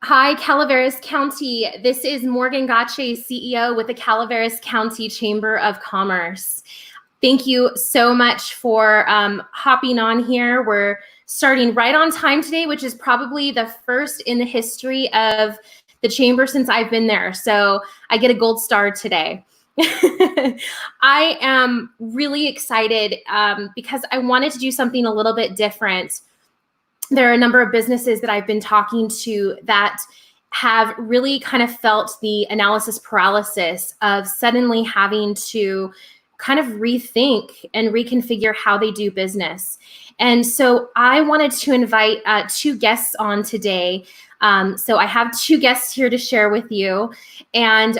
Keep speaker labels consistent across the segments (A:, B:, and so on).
A: Hi, Calaveras County. This is Morgan Gache, CEO with the Calaveras County Chamber of Commerce. Thank you so much for hopping on here. We're starting right on time today, which is probably the first in the history of the Chamber since I've been there. So I get a gold star today. I am really excited because I wanted to do something a little bit different. There are a number of businesses that I've been talking to that have really kind of felt the analysis paralysis of suddenly having to kind of rethink and reconfigure how they do business. And so I wanted to invite two guests on today. So I have two guests here to share with you, and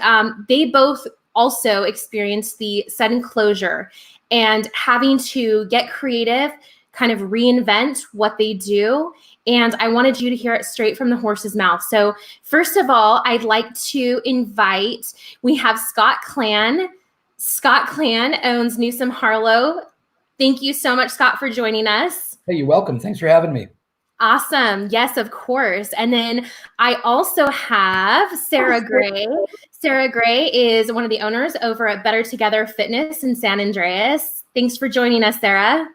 A: they both also experienced the sudden closure and having to get creative, kind of reinvent what they do. And I wanted you to hear it straight from the horse's mouth. So first of all, I'd like to invite, we have Scott Klann. Scott Klann owns Newsome-Harlow. Thank you so much, Scott, for joining us.
B: Hey, you're welcome. Thanks for having me.
A: Awesome. Yes, of course. And then I also have Sarah Gray. Sarah Gray is one of the owners over at Better Together Fitness in San Andreas. Thanks for joining us, Sarah.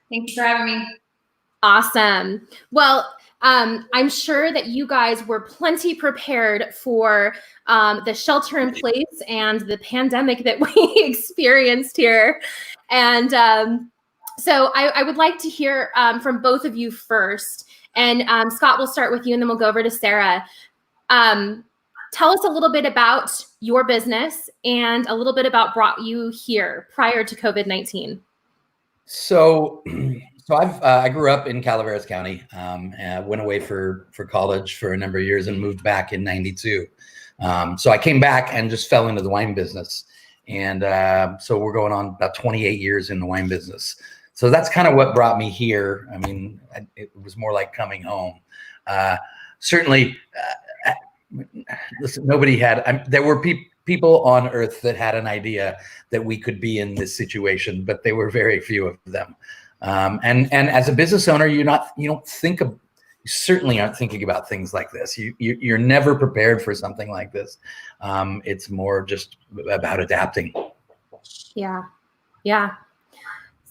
C: Thanks for having me.
A: Awesome. Well, I'm sure that you guys were plenty prepared for the shelter in place and the pandemic that we experienced here. And so I would like to hear from both of you first. And Scott, we'll start with you and then we'll go over to Sarah. Tell us a little bit about your business and a little bit about brought you here prior to COVID-19.
B: So I grew up in Calaveras County. Went away for college for a number of years and moved back in '92. So I came back and just fell into the wine business. And so we're going on about 28 years in the wine business. So that's kind of what brought me here. I mean, it was more like coming home. Certainly, listen, nobody had, there were people on earth that had an idea that we could be in this situation, but they were very few of them. And as a business owner, you certainly aren't thinking about things like this. You're never prepared for something like this. It's more just about adapting.
A: Yeah.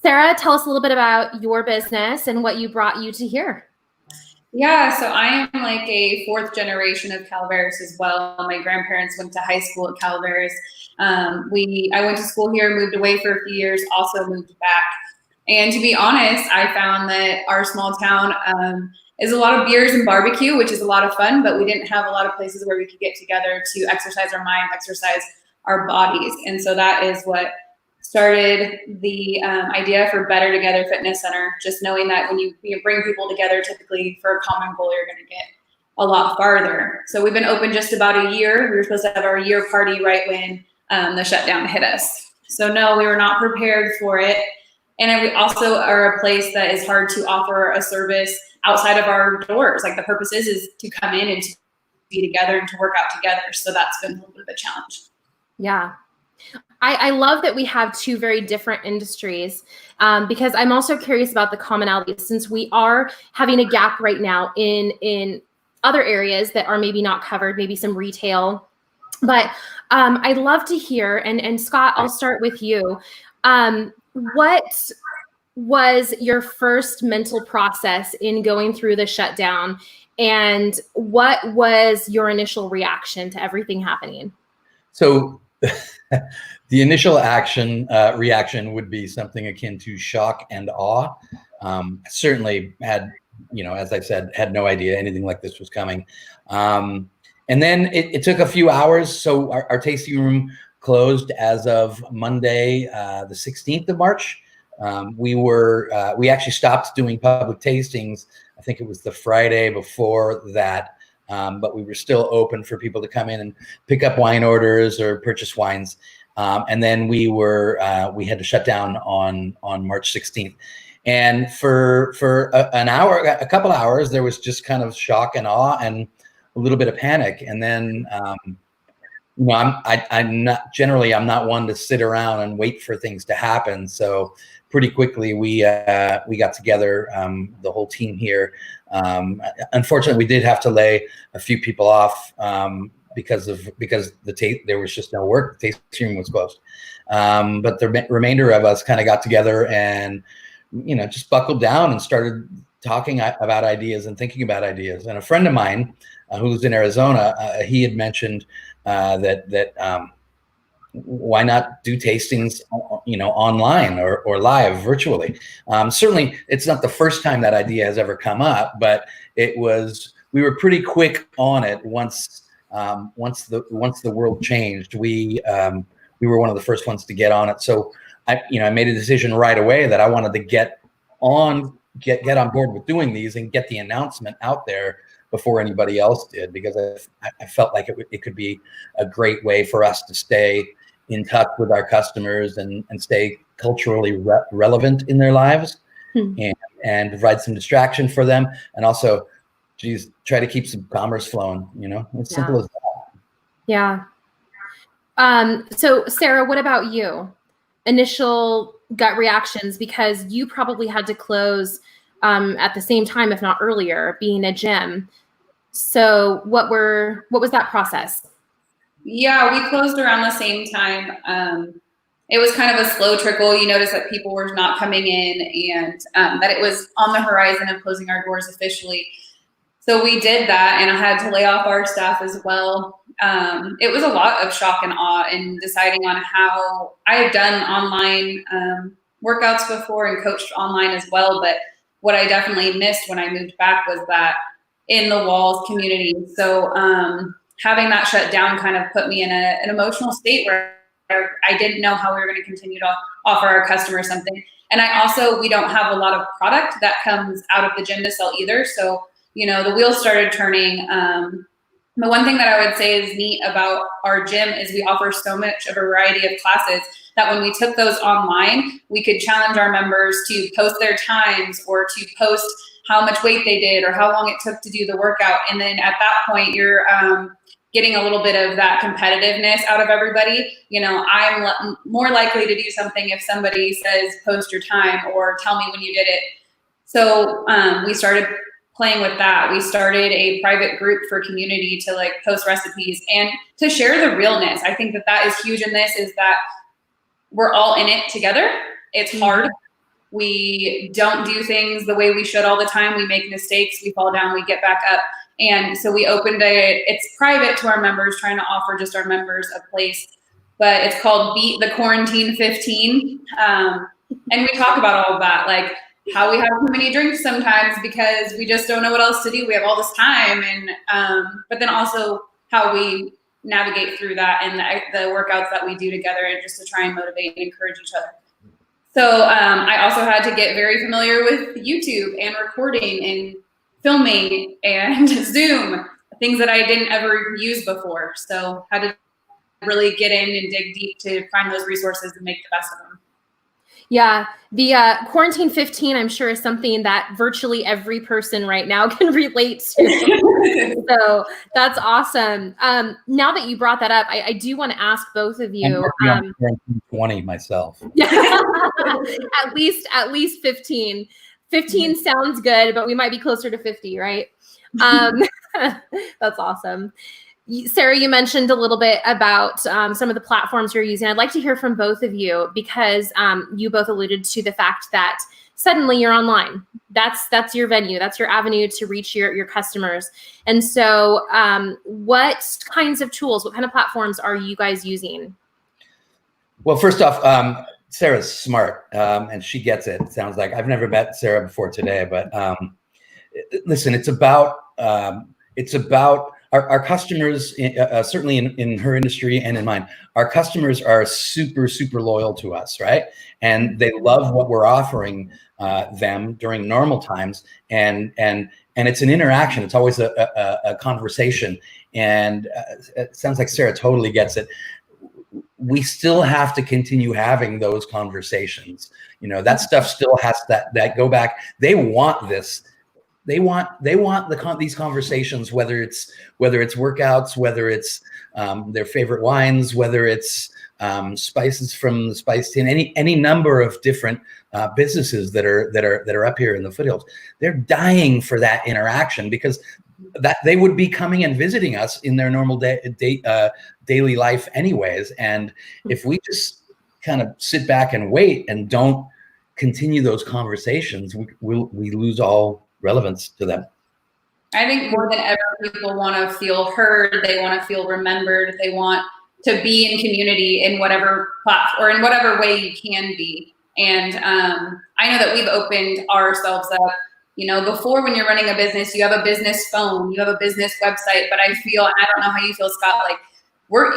A: Sarah, tell us a little bit about your business and what brought you to here.
C: Yeah, so I am like a fourth generation of Calaveras as well. My grandparents went to high school at Calaveras. I went to school here, moved away for a few years, also moved back. And to be honest, I found that our small town is a lot of beers and barbecue, which is a lot of fun, but we didn't have a lot of places where we could get together to exercise our mind, exercise our bodies. And so that is what started the idea for Better Together Fitness Center, just knowing that when you bring people together, typically for a common goal, you're going to get a lot farther. So we've been open just about a year. We were supposed to have our year party right when the shutdown hit us. So no, we were not prepared for it. And we also are a place that is hard to offer a service outside of our doors. Like the purpose is to come in and to be together and to work out together. So that's been a little bit of a challenge.
A: Yeah. I love that we have two very different industries because I'm also curious about the commonalities since we are having a gap right now in other areas that are maybe not covered, maybe some retail. But I'd love to hear, and Scott, I'll start with you. What was your first mental process in going through the shutdown, and what was your initial reaction to everything happening?
B: So the initial reaction would be something akin to shock and awe. Certainly had, as I said, had no idea anything like this was coming. And then it took a few hours. So our tasting room closed as of Monday, the 16th of March. We actually stopped doing public tastings. I think it was the Friday before that, but we were still open for people to come in and pick up wine orders or purchase wines. And then we had to shut down on March 16th. And for a couple hours, there was just kind of shock and awe and a little bit of panic. And then, I'm not one to sit around and wait for things to happen. So pretty quickly we got together, the whole team here. Unfortunately, we did have to lay a few people off because there was just no work. The tasting room was closed. But the remainder of us kind of got together and, just buckled down and started talking about ideas and thinking about ideas. And a friend of mine who lives in Arizona, he had mentioned that why not do tastings, online or live virtually? Certainly, it's not the first time that idea has ever come up, but we were pretty quick on it once the world changed. We were one of the first ones to get on it. So I made a decision right away that I wanted to get on board with doing these and get the announcement out there before anybody else did, because I felt like it could be a great way for us to stay in touch with our customers and stay culturally relevant in their lives, and provide some distraction for them, and also, try to keep some commerce flowing. It's simple as that.
A: Yeah. So Sarah, what about you? Initial gut reactions, because you probably had to close at the same time, if not earlier, being a gym. So what was that process?
C: Yeah, we closed around the same time. It was kind of a slow trickle. You notice that people were not coming in, and that it was on the horizon of closing our doors officially. So we did that, and I had to lay off our staff as well. It was a lot of shock and awe in deciding on how I had done online workouts before and coached online as well. But what I definitely missed when I moved back was that in the walls community. So having that shut down kind of put me in an emotional state where I didn't know how we were going to continue to offer our customers something. And we don't have a lot of product that comes out of the gym to sell either. So, the wheels started turning. The one thing that I would say is neat about our gym is we offer so much of a variety of classes that when we took those online, we could challenge our members to post their times or to post how much weight they did or how long it took to do the workout. And then at that point, you're getting a little bit of that competitiveness out of everybody. I'm more likely to do something if somebody says, post your time or tell me when you did it. So we started playing with that. We started a private group for community to post recipes and to share the realness. I think that is huge in this, is that we're all in it together. It's hard. We don't do things the way we should all the time. We make mistakes, we fall down, we get back up. And so we opened it's private to our members, trying to offer just our members a place, but it's called Beat the Quarantine 15. And we talk about all of that, how we have too many drinks sometimes because we just don't know what else to do. We have all this time, and but then also how we navigate through that and the workouts that we do together, and just to try and motivate and encourage each other. So I also had to get very familiar with YouTube and recording and filming and Zoom, things that I didn't ever use before. So had to really get in and dig deep to find those resources and make the best of them.
A: Yeah, the Quarantine 15, I'm sure, is something that virtually every person right now can relate to. So that's awesome. Now that you brought that up, I do want to ask both of you.
B: I'm 20 myself.
A: at least 15. 15 sounds good, but we might be closer to 50, right? That's awesome. Sarah, you mentioned a little bit about some of the platforms you're using. I'd like to hear from both of you, because you both alluded to the fact that suddenly you're online. That's your venue. That's your avenue to reach your customers. And so what kinds of tools, what kind of platforms are you guys using?
B: Well, first off, Sarah's smart, and she gets it. It sounds like. I've never met Sarah before today, but listen, it's about our customers, certainly in her industry and in mine. Our customers are super, super loyal to us, right? And they love what we're offering them during normal times, and it's an interaction. It's always a conversation, and it sounds like Sarah totally gets it. We still have to continue having those conversations. That stuff still has that go back. They want this. They want these conversations, whether it's workouts, whether it's their favorite wines, whether it's Spices from the Spice Tin, any number of different businesses that are up here in the foothills. They're dying for that interaction, because that they would be coming and visiting us in their normal daily life anyways. And if we just kind of sit back and wait and don't continue those conversations, we lose all relevance to them.
C: I think more than ever, people want to feel heard. They want to feel remembered. They want to be in community in whatever platform or in whatever way you can be. And I know that we've opened ourselves up. You know, before, when you're running a business, you have a business phone, you have a business website. But I don't know how you feel, Scott, like,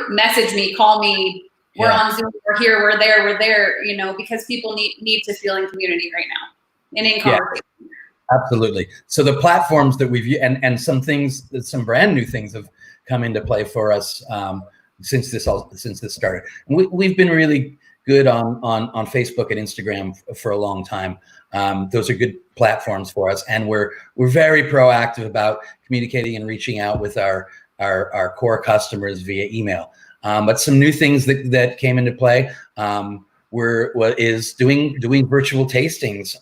C: message me, call me, we're on Zoom, we're here, we're there, you know, because people need to feel in community right now and in conversation.
B: Absolutely. So the platforms that we've and some brand new things have come into play for us since this started. We've been really good on Facebook and Instagram for a long time. Those are good platforms for us, and we're very proactive about communicating and reaching out with our core customers via email. But some new things that came into play is doing virtual tastings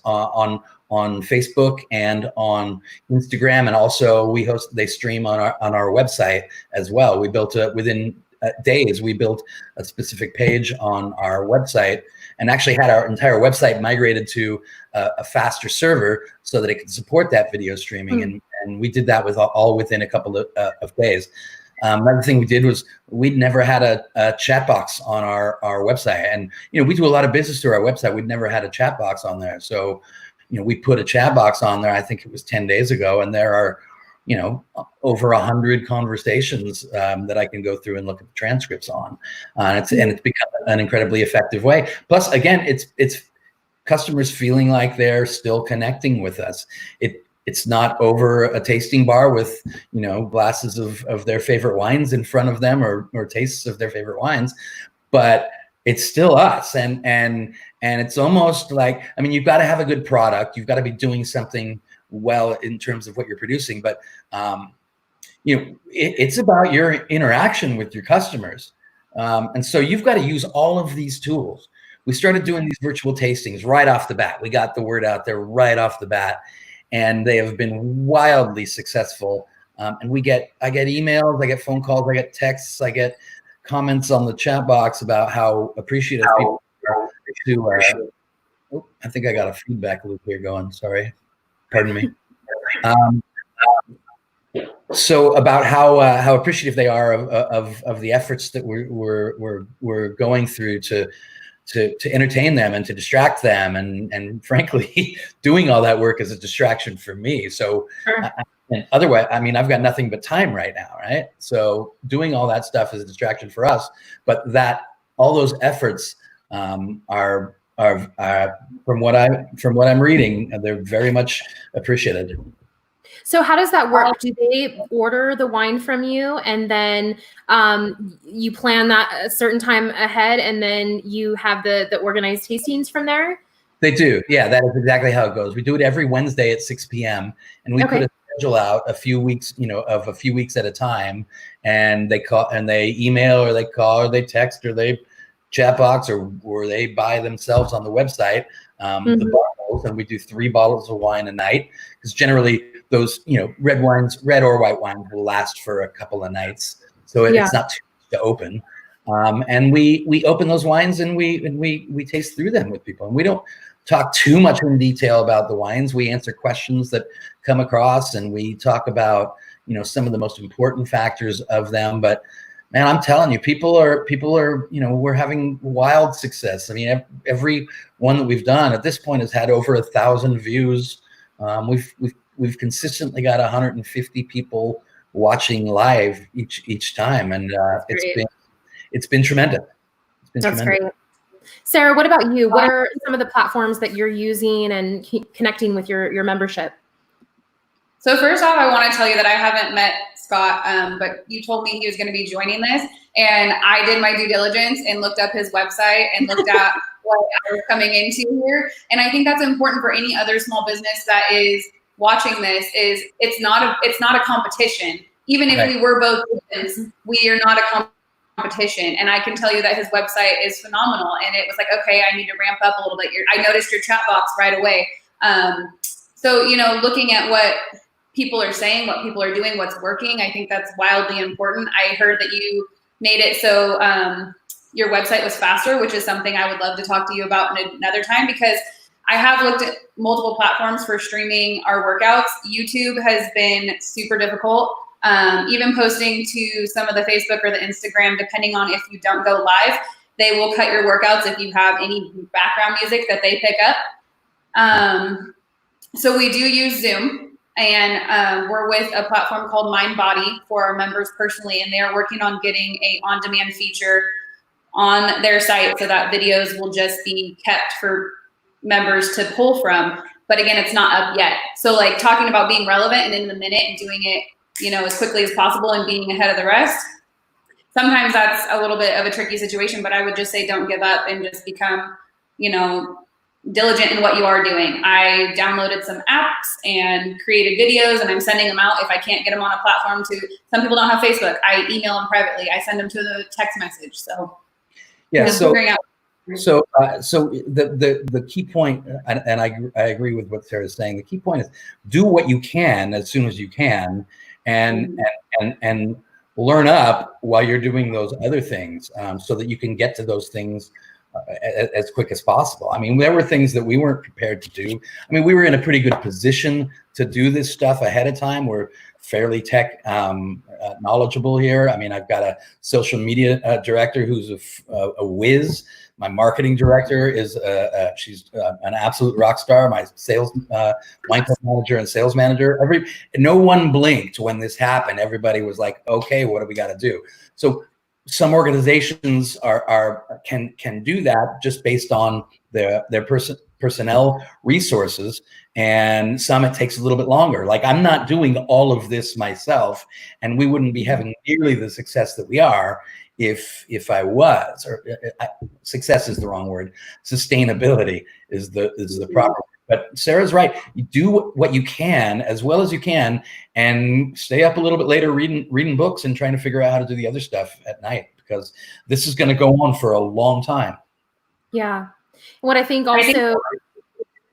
B: on Facebook and on Instagram, and also they stream on our website as well. We built within days, we built a specific page on our website, and actually had our entire website migrated to a faster server so that it could support that video streaming. And we did that all within a couple of days. Another thing we did was we'd never had a chat box on our website, and you know, we do a lot of business through our website. We'd never had a chat box on there, so you know, we put a chat box on there. I think it was 10 days ago, and there are, you know, over 100 conversations that I can go through and look at the transcripts on. It's become an incredibly effective way. Plus, again, it's customers feeling like they're still connecting with us. It's not over a tasting bar with, you know, glasses of their favorite wines in front of them, or tastes of their favorite wines, but it's still us. And it's almost like, I mean, you've got to have a good product. You've got to be doing something well in terms of what you're producing, but you know, it's about your interaction with your customers. And so you've got to use all of these tools. We started doing these virtual tastings right off the bat. We got the word out there right off the bat, and they have been wildly successful. And I get emails, I get phone calls, I get texts, I get comments on the chat box about how appreciative people are to. I think I got a feedback loop here going. Sorry, pardon me. So about how appreciative they are of the efforts that we're going through to entertain them and to distract them, and frankly, doing all that work is a distraction for me. So. Sure. And otherwise, I mean, I've got nothing but time right now, right? So doing all that stuff is a distraction for us, but all those efforts are from what I'm reading, they're very much appreciated.
A: So how does that work? Do they order the wine from you, and then you plan that a certain time ahead, and then you have the organized tastings from there? They
B: do. Yeah, that is exactly how it goes. We do it every Wednesday at 6 p.m. and we put a schedule out a few weeks at a time, and they call and they email or they call or they text or they chat box or they buy themselves on the website the bottles, and we do 3 bottles of wine a night, because generally those, you know, red or white wine will last for a couple of nights, so it's not too much to open. And we open those wines and we taste through them with people, and we don't talk too much in detail about the wines. We answer questions that come across, and we talk about, you know, some of the most important factors of them. But man, I'm telling you, people are, you know, we're having wild success. I mean, every one that we've done at this point has had over 1,000 views. We've consistently got 150 people watching live each time, and it's been tremendous.
A: That's great. Sarah, what about you? What are some of the platforms that you're using and connecting with your membership?
C: So first off, I want to tell you that I haven't met Scott, but you told me he was going to be joining this, and I did my due diligence and looked up his website and looked at what I was coming into here. And I think that's important for any other small business that is watching this. Is it's not a competition. Even if we were both business, we are not a competition. competition. And I can tell you that his website is phenomenal. And it was like, okay, I need to ramp up a little bit. I noticed your chat box right away. So, you know, looking at what people are saying, what people are doing, what's working, I think that's wildly important. I heard that you made it so your website was faster, which is something I would love to talk to you about in another time, because I have looked at multiple platforms for streaming our workouts. YouTube has been super difficult. Even posting to some of the Facebook or the Instagram, depending on if you don't go live, they will cut your workouts if you have any background music that they pick up. So we do use Zoom, and we're with a platform called MindBody for our members personally, and they are working on getting a on-demand feature on their site so that videos will just be kept for members to pull from. But again, it's not up yet. So like talking about being relevant and in the minute and doing it, you know, as quickly as possible and being ahead of the rest, sometimes that's a little bit of a tricky situation, but I would just say don't give up and just become, you know, diligent in what you are doing. I downloaded some apps and created videos, and I'm sending them out. If I can't get them on a platform, to some people don't have Facebook, I email them privately. I send them to the text message. So
B: yeah,
C: just
B: so
C: figuring out.
B: so the key point, and I agree with what Sarah's saying. The key point is do what you can as soon as you can, and learn up while you're doing those other things, so that you can get to those things as quick as possible. I mean, there were things that we weren't prepared to do. I mean, we were in a pretty good position to do this stuff ahead of time. We're fairly tech knowledgeable here. I mean, I've got a social media director who's a whiz. My marketing director is she's an absolute rock star. My sales wine club manager and sales manager. No one blinked when this happened. Everybody was like, "Okay, what do we got to do?" So some organizations can do that just based on their personnel resources, and some it takes a little bit longer. Like I'm not doing all of this myself, and we wouldn't be having nearly the success that we are if I was. Or success is the wrong word. Sustainability is the proper word. But Sarah's right. You do what you can as well as you can, and stay up a little bit later reading books and trying to figure out how to do the other stuff at night, because this is going to go on for a long time.
A: Yeah. What I think also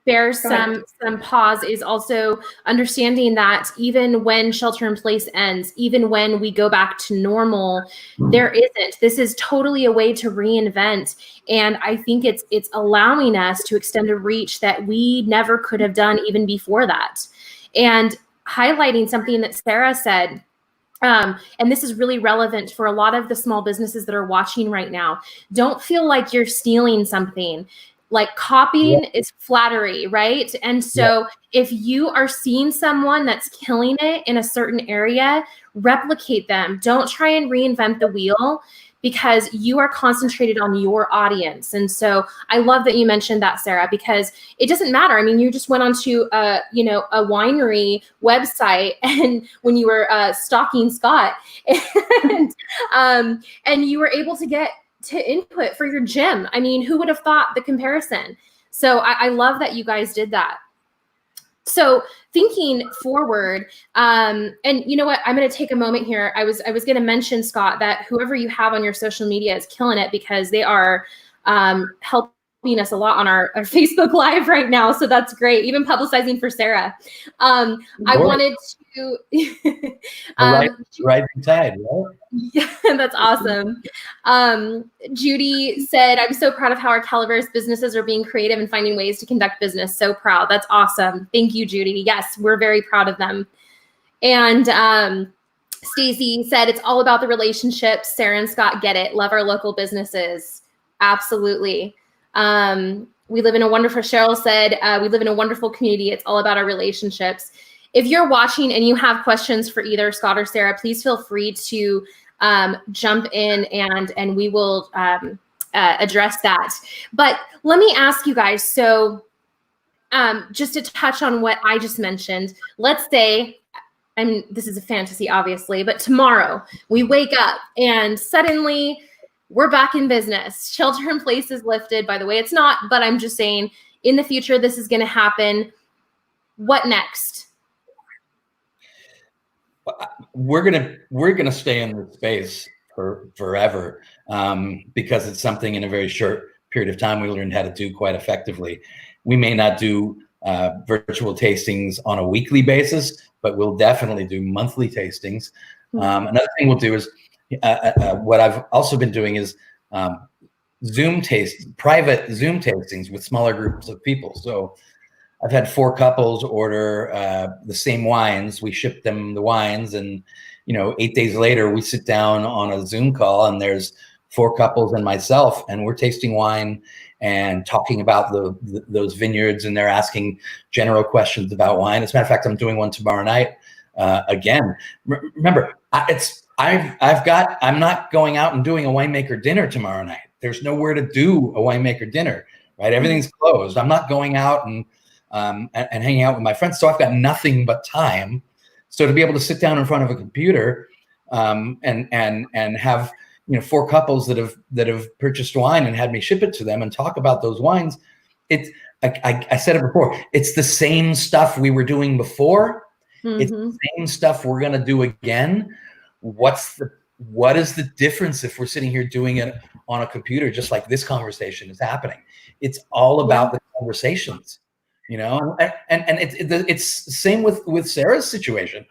A: bears some pause is also understanding that even when shelter in place ends, even when we go back to normal, there isn't. This is totally a way to reinvent. And I think it's allowing us to extend a reach that we never could have done even before that. And highlighting something that Sarah said, and this is really relevant for a lot of the small businesses that are watching right now. Don't feel like you're stealing something. Like copying is flattery, right? And so if you are seeing someone that's killing it in a certain area, replicate them. Don't try and reinvent the wheel, because you are concentrated on your audience. And so I love that you mentioned that, Sarah, because it doesn't matter. I mean, you just went onto a winery website, and when you were stalking Scott, and you were able to get to input for your gym. I mean, who would have thought the comparison? So I love that you guys did that. So thinking forward, and you know what, I'm going to take a moment here. I was going to mention, Scott, that whoever you have on your social media is killing it, because they are helping us a lot on our Facebook Live right now. So that's great. Even publicizing for Sarah. I wanted to
B: rising tide, right?
A: Yeah, that's awesome. Judy said, I'm so proud of how our Calaveras businesses are being creative and finding ways to conduct business. So proud. That's awesome. Thank you, Judy. Yes, we're very proud of them. And Stacy said, it's all about the relationships. Sarah and Scott get it. Love our local businesses. Absolutely. We live in a wonderful, Cheryl said, we live in a wonderful community. It's all about our relationships. If you're watching and you have questions for either Scott or Sarah, please feel free to jump in and we will address that. But let me ask you guys, so just to touch on what I just mentioned, let's say, this is a fantasy, obviously, but tomorrow we wake up and suddenly we're back in business. Shelter in place is lifted. By the way, it's not, but I'm just saying in the future, this is going to happen. What next?
B: We're gonna stay in this space for forever, because it's something in a very short period of time we learned how to do quite effectively. We may not do virtual tastings on a weekly basis, but we'll definitely do monthly tastings. Another thing we'll do is what I've also been doing is private Zoom tastings with smaller groups of people. So I've had 4 couples order the same wines. We ship them the wines, and 8 days later we sit down on a Zoom call, and there's 4 couples and myself, and we're tasting wine and talking about those vineyards, and they're asking general questions about wine. As a matter of fact, I'm doing one tomorrow night again. Remember, I'm not going out and doing a winemaker dinner tomorrow night. There's nowhere to do a winemaker dinner, right? Everything's closed. I'm not going out and hanging out with my friends. So I've got nothing but time. So to be able to sit down in front of a computer and have 4 couples that have purchased wine and had me ship it to them and talk about those wines, I said it before, it's the same stuff we were doing before. It's the same stuff we're gonna do again. What is the difference if we're sitting here doing it on a computer, just like this conversation is happening? It's all about the conversations, and it's the same with Sarah's situation.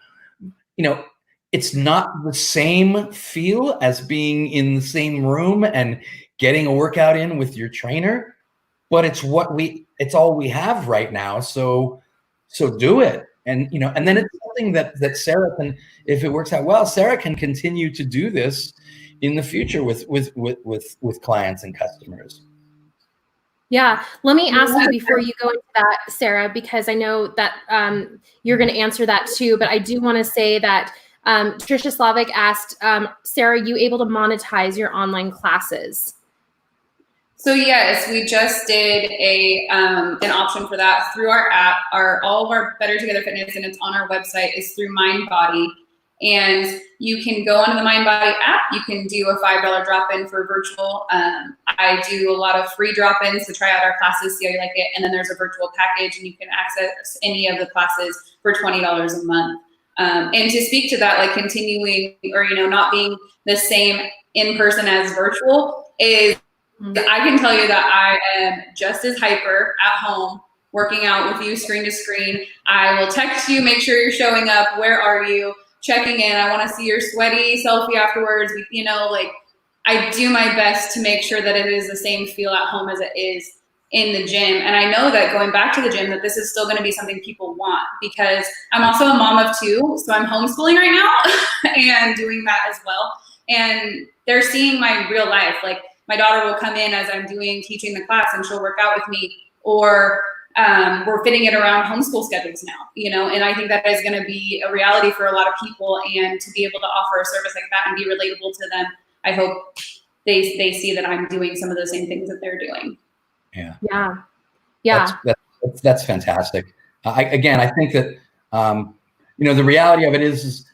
B: It's not the same feel as being in the same room and getting a workout in with your trainer, but it's all we have right now. So do it. And then it's something that Sarah can, if it works out well, Sarah can continue to do this in the future with clients and customers.
A: Yeah. Let me ask you before you go into that, Sarah, because I know that you're going to answer that too, but I do want to say that Trisha Slavic asked, Sarah, are you able to monetize your online classes?
C: So yes, we just did an option for that through our app. All of our Better Together Fitness, and it's on our website, is through MindBody. And you can go onto the MindBody app. You can do a $5 drop-in for virtual. I do a lot of free drop-ins to try out our classes, see how you like it. And then there's a virtual package, and you can access any of the classes for $20 a month. And to speak to that, like continuing or, not being the same in person as virtual, is I can tell you that I am just as hyper at home working out with you screen to screen. I will text you, make sure you're showing up. Where are you? Checking in. I want to see your sweaty selfie afterwards. I do my best to make sure that it is the same feel at home as it is in the gym. And I know that going back to the gym, that this is still going to be something people want, because I'm also a mom of 2. So I'm homeschooling right now and doing that as well. And they're seeing my real life. Like, my daughter will come in as I'm teaching the class, and she'll work out with me, or we're fitting it around homeschool schedules now, and I think that is going to be a reality for a lot of people. And to be able to offer a service like that and be relatable to them, I hope they see that I'm doing some of the same things that they're doing.
A: Yeah.
B: That's fantastic. I think that, the reality of it is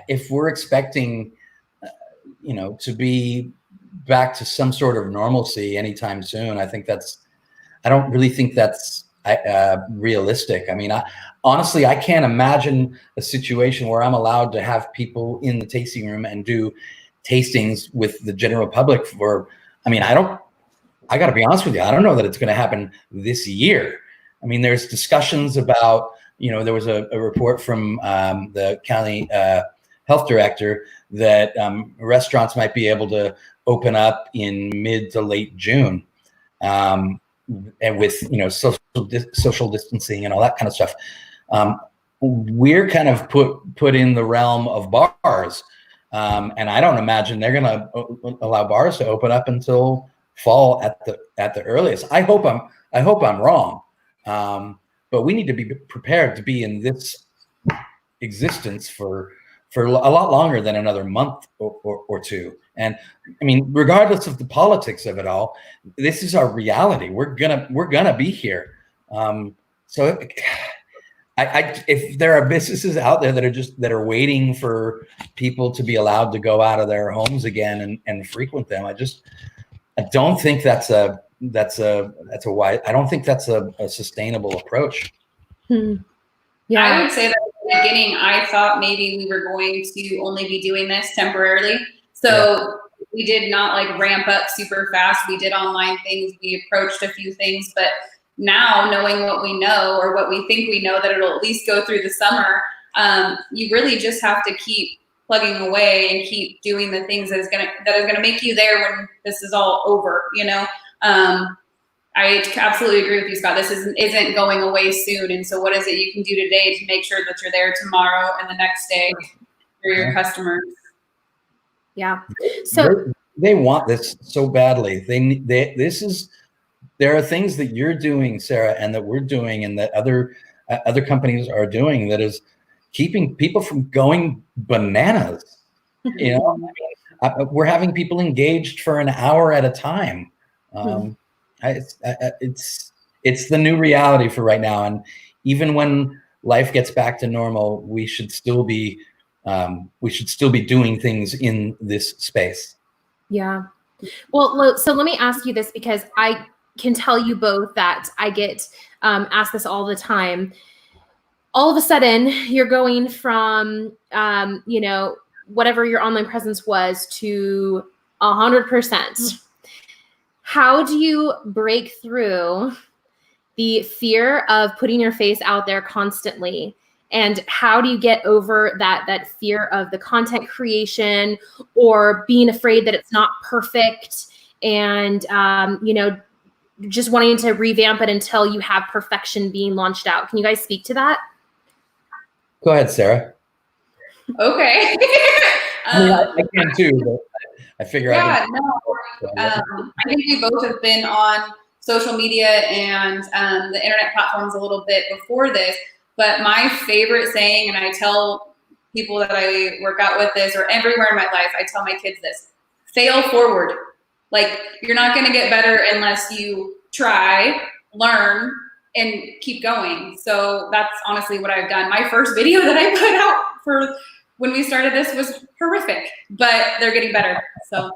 B: if we're expecting, to be back to some sort of normalcy anytime soon, I don't really think that's realistic. I mean, honestly, I can't imagine a situation where I'm allowed to have people in the tasting room and do tastings with the general public I got to be honest with you, I don't know that it's going to happen this year. I mean, there's discussions about, there was a report from the county health director that restaurants might be able to open up in mid to late June, and with social distancing and all that kind of stuff. We're kind of put in the realm of bars, and I don't imagine they're going to allow bars to open up until fall at the earliest. I hope I'm wrong, but we need to be prepared to be in this existence for a lot longer than another month or 2. And I mean, regardless of the politics of it all, this is our reality. We're gonna be here. So if there are businesses out there that are waiting for people to be allowed to go out of their homes again and frequent them, I don't think that's a wise. I don't think that's a sustainable approach.
C: Yeah, I would say that at the beginning, I thought maybe we were going to only be doing this temporarily. So we did not like ramp up super fast. We did online things. We approached a few things, but now knowing what we know or what we think we know, that it'll at least go through the summer, you really just have to keep plugging away and keep doing the things that is gonna make you there when this is all over, you know. I absolutely agree with you, Scott. This isn't going away soon, and so what is it you can do today to make sure that you're there tomorrow and the next day for your customers?
A: Yeah. So
B: they want this so badly. There are things that you're doing, Sarah, and that we're doing, and that other companies are doing that is keeping people from going bananas. You know, I mean, we're having people engaged for an hour at a time. It's the new reality for right now, and even when life gets back to normal, we should still be doing things in this space.
A: Yeah. Well, so let me ask you this, because I can tell you both that I get asked this all the time. All of a sudden, you're going from, you know, whatever your online presence was to 100%. How do you break through the fear of putting your face out there constantly? And how do you get over that fear of the content creation or being afraid that it's not perfect and, you know, just wanting to revamp it until you have perfection being launched out? Can you guys speak to that?
B: Go ahead, Sarah.
C: Okay.
B: I mean, I can too, but I figure
C: I think we both have been on social media and the internet platforms a little bit before this, but my favorite saying, and I tell people that I work out with this, or everywhere in my life, I tell my kids this: fail forward. Like, you're not going to get better unless you try, learn, and keep going. So that's honestly what I've done. My first video that I put out for when we started this was horrific, but they're getting better. So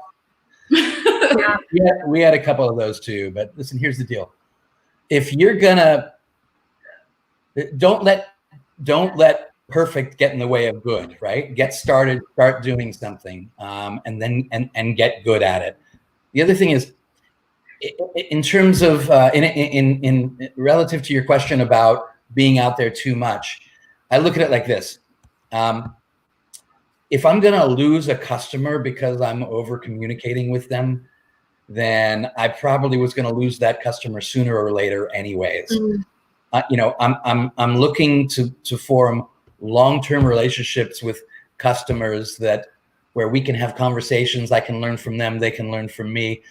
B: yeah, we had a couple of those too. But listen, here's the deal: if you're gonna, don't let perfect get in the way of good. Right? Get started, start doing something, and then get good at it. The other thing is, in terms of in relative to your question about being out there too much, I look at it like this. If I'm going to lose a customer because I'm over communicating with them, then I probably was going to lose that customer sooner or later anyways. You know, I'm looking to form long-term relationships with customers where we can have conversations. I can learn from them. They can learn from me.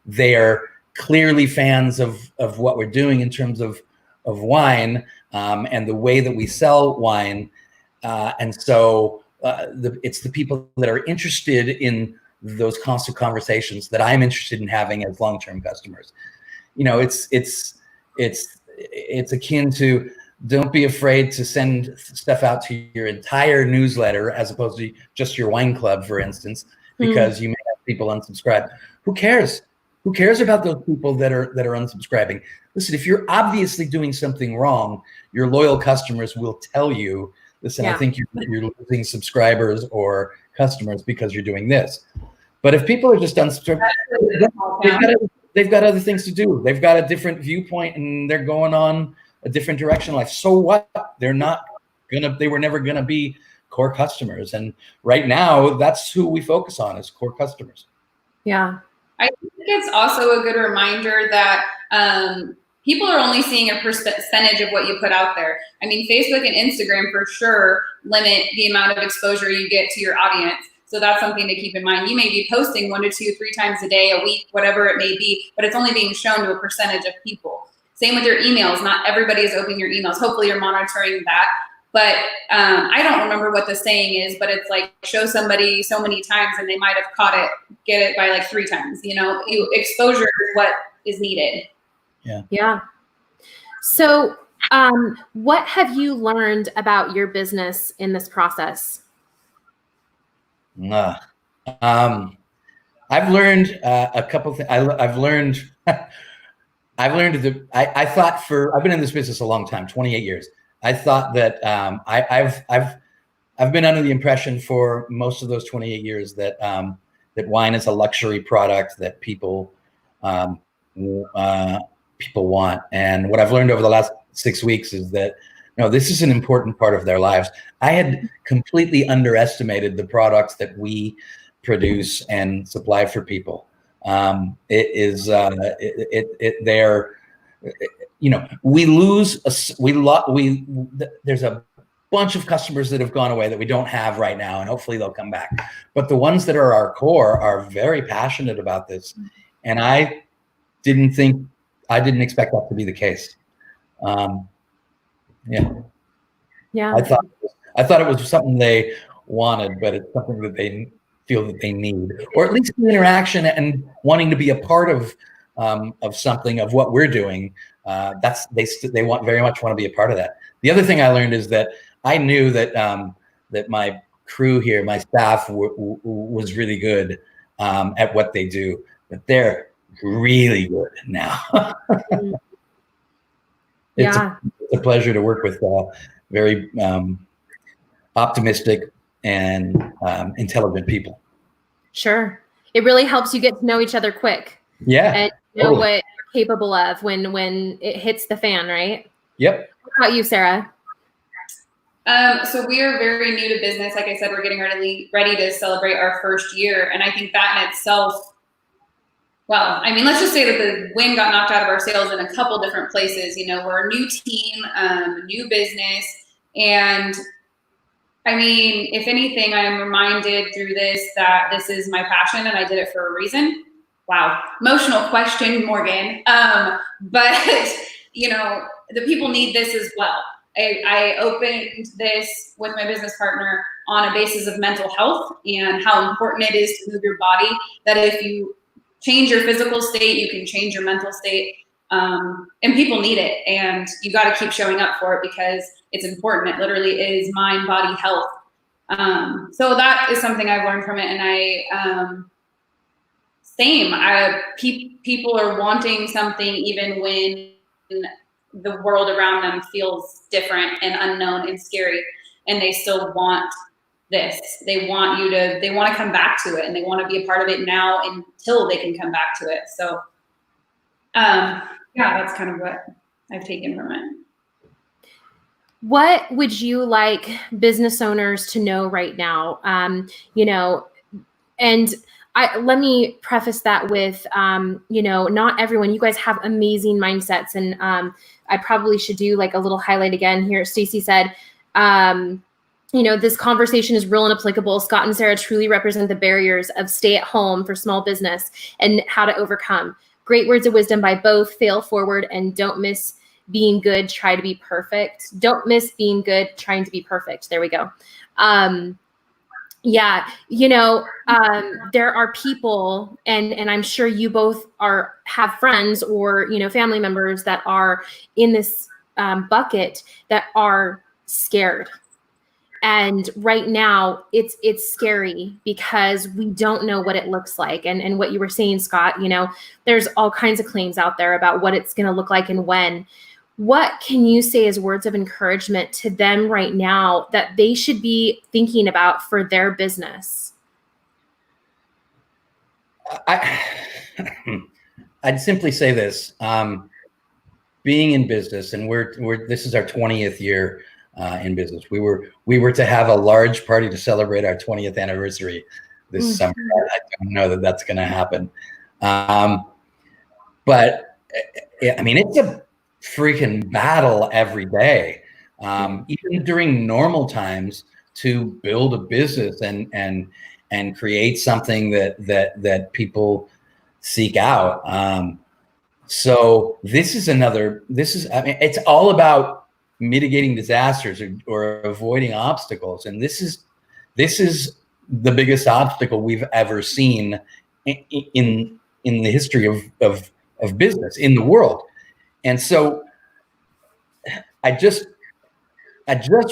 B: They are clearly fans of what we're doing in terms of wine and the way that we sell wine. And so it's the people that are interested in those constant conversations that I'm interested in having as long-term customers. You know, it's akin to, don't be afraid to send stuff out to your entire newsletter as opposed to just your wine club, for instance, because you may have people unsubscribe. Who cares? Who cares about those people that are unsubscribing? Listen, if you're obviously doing something wrong, your loyal customers will tell you, listen, I think you're losing subscribers or customers because you're doing this. But if people are just unsubscribed, they've got other things to do. They've got a different viewpoint and they're going on a different direction in life. So what? They were never gonna be core customers. And right now, that's who we focus on, is core customers.
A: Yeah.
C: I think it's also a good reminder that people are only seeing a percentage of what you put out there. I mean, Facebook and Instagram for sure limit the amount of exposure you get to your audience. So that's something to keep in mind. You may be posting 1 to 2, 3 times a day, a week, whatever it may be, but it's only being shown to a percentage of people. Same with your emails. Not everybody is opening your emails. Hopefully you're monitoring that. But I don't remember what the saying is, but it's like, show somebody so many times and they might have caught it, get it by like 3 times. You know, exposure is what is needed.
B: Yeah.
A: Yeah. So what have you learned about your business in this process?
B: I've learned a couple things. I've learned I've been in this business a long time, 28 years. I thought that I've been under the impression for most of those 28 years that that wine is a luxury product that people people want. And what I've learned over the last 6 weeks is that no, this is an important part of their lives. I had completely underestimated the products that we produce and supply for people. There's a bunch of customers that have gone away that we don't have right now, and hopefully they'll come back. But the ones that are our core are very passionate about this, and I didn't expect that to be the case.
A: Yeah.
B: I thought it was something they wanted, but it's something that they feel that they need, or at least the interaction and wanting to be a part of something of what we're doing. They very much want to be a part of that. The other thing I learned is that I knew that that my crew here, my staff, was really good at what they do, but they're really good now. It's a pleasure to work with very optimistic and intelligent people.
A: Sure. It really helps you get to know each other quick.
B: Yeah.
A: And know what you're capable of when it hits the fan, right?
B: Yep.
A: What about you, Sarah?
C: So we are very new to business. Like I said, we're getting ready to celebrate our first year. And I think that in itself, well, I mean, let's just say that the wind got knocked out of our sails in a couple different places. You know, we're a new team, new business. And I mean, if anything, I am reminded through this that this is my passion and I did it for a reason. Wow. Emotional question, Morgan. But, you know, the people need this as well. I opened this with my business partner on a basis of mental health and how important it is to move your body, that if you change your physical state, you can change your mental state. And people need it, and you got to keep showing up for it because it's important. It literally is mind, body, health. So that is something I've learned from it. And people are wanting something even when the world around them feels different and unknown and scary, and they still want this. They want to come back to it, and they want to be a part of it now until they can come back to it. So, yeah, that's kind of what I've taken from it.
A: What would you like business owners to know right now? Let me preface that with, not everyone, you guys have amazing mindsets, and I probably should do like a little highlight again here. Stacy said, this conversation is real and applicable. Scott and Sarah truly represent the barriers of stay at home for small business and how to overcome. Great words of wisdom by both. Fail forward and don't miss being good. Try to be perfect. Don't miss being good, trying to be perfect. There we go. There are people, and I'm sure you both have friends or, family members that are in this bucket that are scared. And right now it's scary because we don't know what it looks like. And what you were saying, Scott, there's all kinds of claims out there about what it's going to look like and when. What can you say as words of encouragement to them right now that they should be thinking about for their business?
B: I'd simply say this, being in business, and this is our 20th year in business. We were to have a large party to celebrate our 20th anniversary this summer. I don't know that that's going to happen. But I mean, it's a freaking battle every day, even during normal times, to build a business and create something that people seek out. So it's all about mitigating disasters or avoiding obstacles, and this is the biggest obstacle we've ever seen in the history of business in the world. And so I just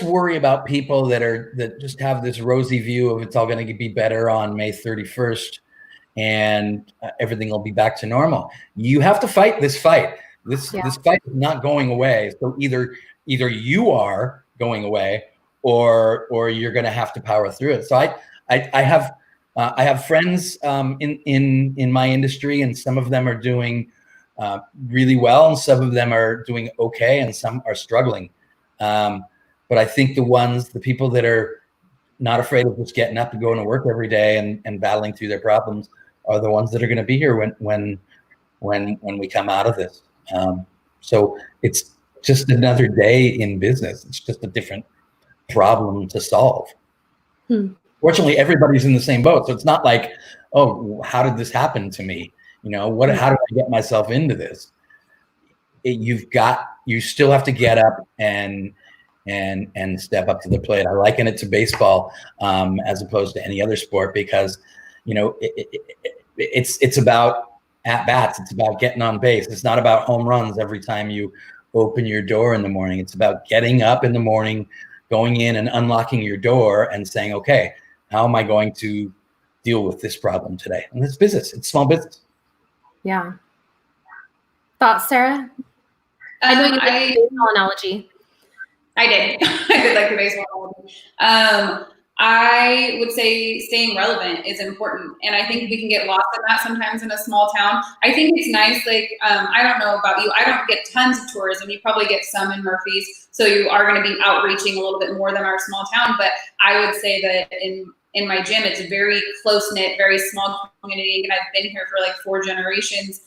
B: worry about people that just have this rosy view of it's all going to be better on May 31st and everything will be back to normal. You have to fight this fight. This fight is not going away. So either you are going away or you're going to have to power through it. So I have friends in my industry, and some of them are doing really well, and some of them are doing okay, and some are struggling. But I think the people that are not afraid of just getting up and going to work every day and battling through their problems are the ones that are going to be here when we come out of this. So it's just another day in business. It's just a different problem to solve. Fortunately, everybody's in the same boat. So it's not like, oh, how did this happen to me? How did I get myself into this? You still have to get up and step up to the plate. I liken it to baseball as opposed to any other sport, because it's about at bats. It's about getting on base. It's not about home runs every time you open your door in the morning. It's about getting up in the morning, going in and unlocking your door and saying, okay, how am I going to deal with this problem today? And it's business. It's small business.
A: Yeah. Thoughts, Sarah? I know you did the baseball analogy.
C: I did. I did like the baseball analogy. I would say staying relevant is important. And I think we can get lost in that sometimes in a small town. I think it's nice, like, I don't know about you. I don't get tons of tourism. You probably get some in Murphy's. So you are going to be outreaching a little bit more than our small town. But I would say that in my gym, it's a very close-knit, very small community. And I've been here for like 4 generations.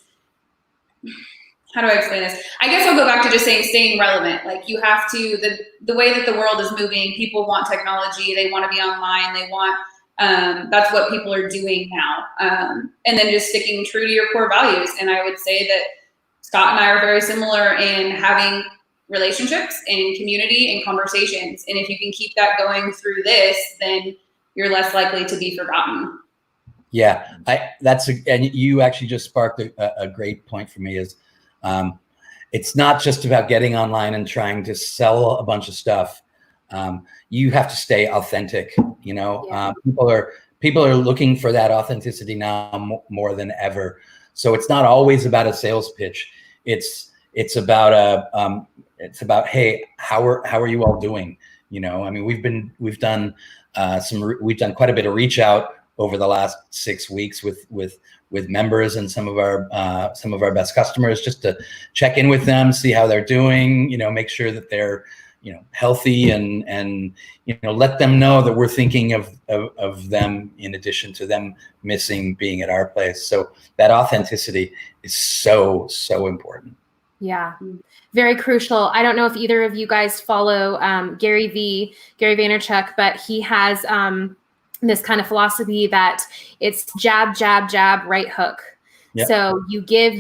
C: How do I explain this? I guess I'll go back to just saying staying relevant. Like, you have to, the way that the world is moving, people want technology, they want to be online, they want, that's what people are doing now. And then just sticking true to your core values. And I would say that Scott and I are very similar in having relationships and community and conversations. And if you can keep that going through this, then you're less likely to be forgotten.
B: Yeah, and you actually just sparked a great point for me. Is it's not just about getting online and trying to sell a bunch of stuff. You have to stay authentic. Yeah. People are looking for that authenticity now more than ever. So it's not always about a sales pitch. It's about hey, how are you all doing? I mean, we've done quite a bit of reach out over the last 6 weeks with members and some of our best customers, just to check in with them, see how they're doing, make sure that they're, healthy, and let them know that we're thinking of them, in addition to them missing being at our place. So that authenticity is so important.
A: Yeah, very crucial. I don't know if either of you guys follow Gary Vaynerchuk, but he has this kind of philosophy that it's jab, jab, jab, right hook. Yep. So you give,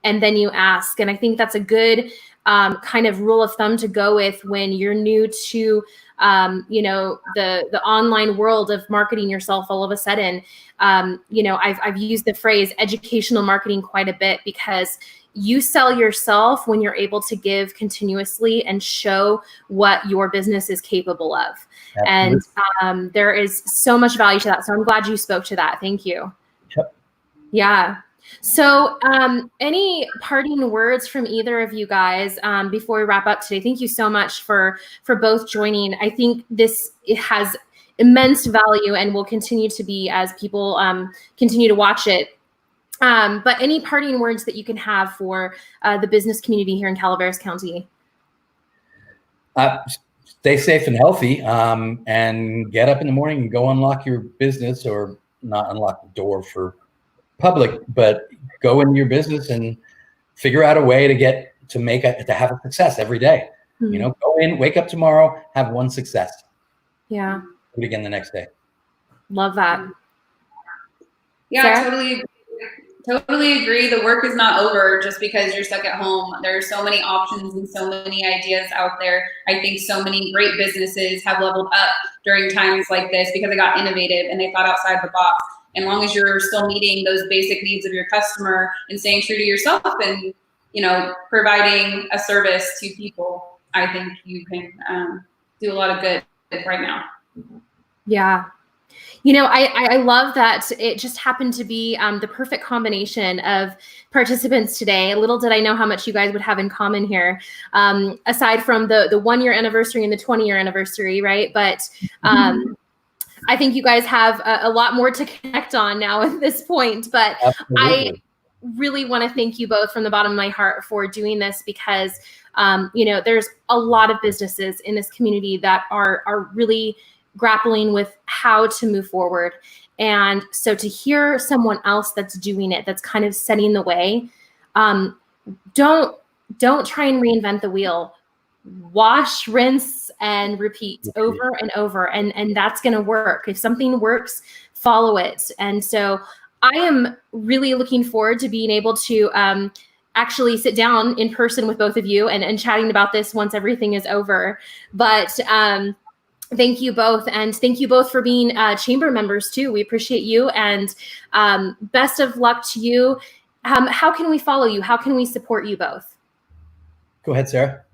A: and then you ask. And I think that's a good kind of rule of thumb to go with when you're new to, the online world of marketing yourself all of a sudden. I've used the phrase educational marketing quite a bit, because you sell yourself when you're able to give continuously and show what your business is capable of. Absolutely. And there is so much value to that. So I'm glad you spoke to that. Thank you.
B: Yep.
A: Yeah. So any parting words from either of you guys before we wrap up today? Thank you so much for both joining. I think it has immense value and will continue to be as people continue to watch it. But any parting words that you can have for the business community here in Calaveras County?
B: Stay safe and healthy, and get up in the morning and go unlock your business, or not unlock the door for public, but go into your business and figure out a way to have a success every day. Mm-hmm. Go in, wake up tomorrow, have one success.
A: Yeah.
B: Do it again the next day.
A: Love that.
C: Yeah, totally agree. The work is not over just because you're stuck at home. There are so many options and so many ideas out there. I think so many great businesses have leveled up during times like this because they got innovative and they thought outside the box. And as long as you're still meeting those basic needs of your customer and staying true to yourself and, providing a service to people, I think you can do a lot of good right now.
A: Yeah. You know, I love that it just happened to be the perfect combination of participants today. Little did I know how much you guys would have in common here, aside from the 1-year anniversary and the 20-year anniversary, right? But I think you guys have a lot more to connect on now at this point. But
B: Absolutely.
A: I really want to thank you both from the bottom of my heart for doing this, because you know, there's a lot of businesses in this community that are really grappling with how to move forward. And so to hear someone else that's doing it, that's kind of setting the way, don't try and reinvent the wheel. Wash, rinse, and repeat over and over. And that's going to work. If something works, follow it. And so I am really looking forward to being able to actually sit down in person with both of you and chatting about this once everything is over. But thank you both. And thank you both for being chamber members too. We appreciate you, and best of luck to you. How can we follow you? How can we support you both?
B: Go ahead, Sarah.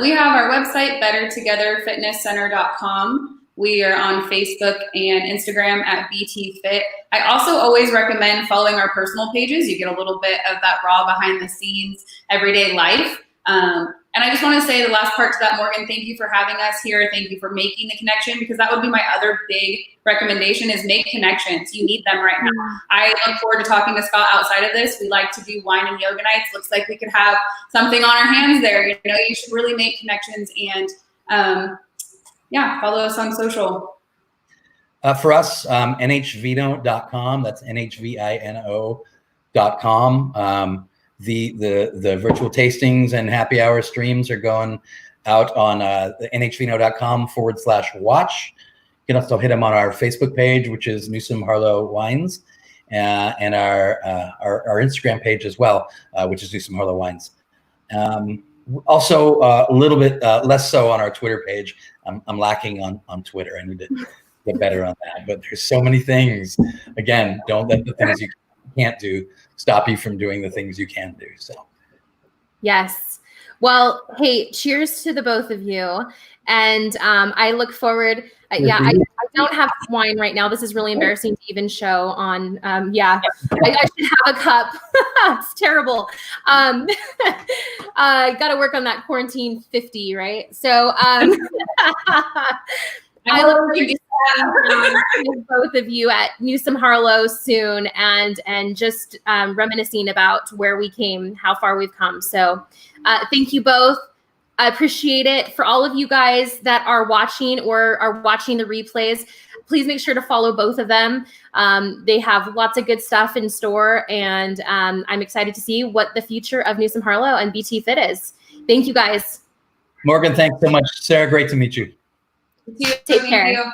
C: We have our website, bettertogetherfitnesscenter.com. We are on Facebook and Instagram at BT Fit. I also always recommend following our personal pages. You get a little bit of that raw behind the scenes, everyday life. And I just want to say the last part to that, Morgan, thank you for having us here. Thank you for making the connection, because that would be my other big recommendation, is make connections. You need them right now. I look forward to talking to Scott outside of this. We like to do wine and yoga nights. Looks like we could have something on our hands there. You know, you should really make connections, and yeah, follow us on social.
B: For us, nhvino.com. That's nhvino.com. The virtual tastings and happy hour streams are going out on the nhvino.com/watch. You can also hit them on our Facebook page, which is Newsome-Harlow Wines, and our Instagram page as well, which is Newsome-Harlow Wines. Also, a little bit less so on our Twitter page. I'm lacking on Twitter. I need to get better on that. But there's so many things. Again, don't let the things you can't do stop you from doing the things you can do. So,
A: yes. Well, hey, cheers to the both of you. And I look forward. I don't have wine right now. This is really embarrassing to even show on. I should have a cup. It's terrible. Got to work on that quarantine 50, right? So I look forward to seeing both of you at Newsome-Harlow soon, and just reminiscing about where we came, how far we've come. So thank you both. I appreciate it. For all of you guys that are watching or are watching the replays, please make sure to follow both of them. They have lots of good stuff in store, and I'm excited to see what the future of Newsome-Harlow and BT Fit is. Thank you, guys.
B: Morgan, thanks so much. Sarah, great to meet you.
A: Take care.
C: Thank you.